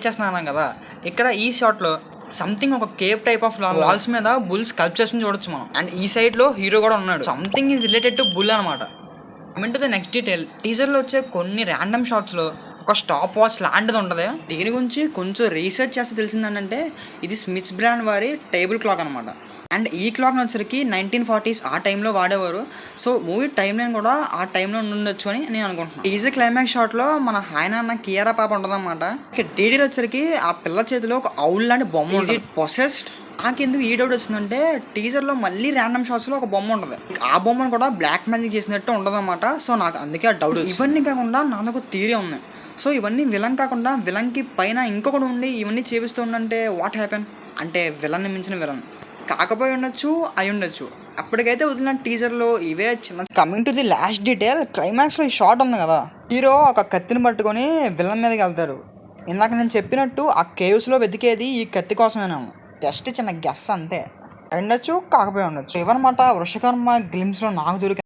చేస్తున్నాను కదా, ఇక్కడ ఈ షాట్లో సంథింగ్ ఒక కేవ్ టైప్ ఆఫ్ వాల్స్ మీద బుల్స్ స్కల్ప్ చేసుకుని చూడొచ్చు మనం. అండ్ ఈ సైడ్ లో హీరో కూడా ఉన్నాడు. Something is related to bull అనమాట. Coming to the next detail, teaser లో వచ్చే కొన్ని ర్యాండమ్ షాట్స్ లో ఒక స్టాప్ వాచ్ లాంటిది ఉంటుంది. దీని గురించి కొంచెం రీసెర్చ్ చేస్తే తెలిసింది ఏంటంటే ఇది స్మిత్స్ బ్రాండ్ వారి టేబుల్ క్లాక్ అనమాట. అండ్ ఈ క్లాక్ వచ్చరికి 1940s ఆ టైంలో వాడేవారు. సో మూవీ టైం లైన్ కూడా ఆ టైంలో ఉండొచ్చు అని నేను అనుకుంటున్నాను. టీజర్ క్లైమాక్స్ షాట్లో మన హాయన కియారా పాప ఉంటుందన్నమాట. ఇక డీడీలు వచ్చరికి ఆ పిల్ల చేతిలో ఒక ఔల్ లాంటి బొమ్మ ఉంటుంది. పొసెస్డ్. నాకెందుకు ఈ డౌట్ వచ్చిందంటే టీజర్లో మళ్ళీ ర్యాండమ్ షాట్స్లో ఒక బొమ్మ ఉంటుంది. ఆ బొమ్మను కూడా బ్లాక్ మ్యాజిక్ చేసినట్టు ఉంటుంది అనమాట. సో నాకు అందుకే ఆ డౌట్. ఇవన్నీ కాకుండా నాకు థియరీ ఉంది. సో ఇవన్నీ విలన్ కాకుండా విలన్కి పైన ఇంకొకటి ఉండి ఇవన్నీ చేపిస్తూ ఉండంటే వాట్ హ్యాపెన్ అంటే విలన్ని మించిన విలన్ కాకపోయి ఉండొచ్చు, అయి ఉండొచ్చు. అప్పటికైతే వదిలిన టీజర్లో ఇవే చిన్న. Coming to the last detail, క్లైమాక్స్లో ఈ షాట్ ఉంది కదా, హీరో ఒక కత్తిని పట్టుకొని విలన్ మీదకి వెళ్తాడు. ఇందాక నేను చెప్పినట్టు ఆ కేవ్స్లో వెతికేది ఈ కత్తి కోసమేనేమో. జస్ట్ చిన్న గెస్ అంతే. ఉండొచ్చు, కాకపోయి ఉండొచ్చు. ఇవన్నమాట వృషకర్మ గ్లిమ్స్లో నాకు దొరికిన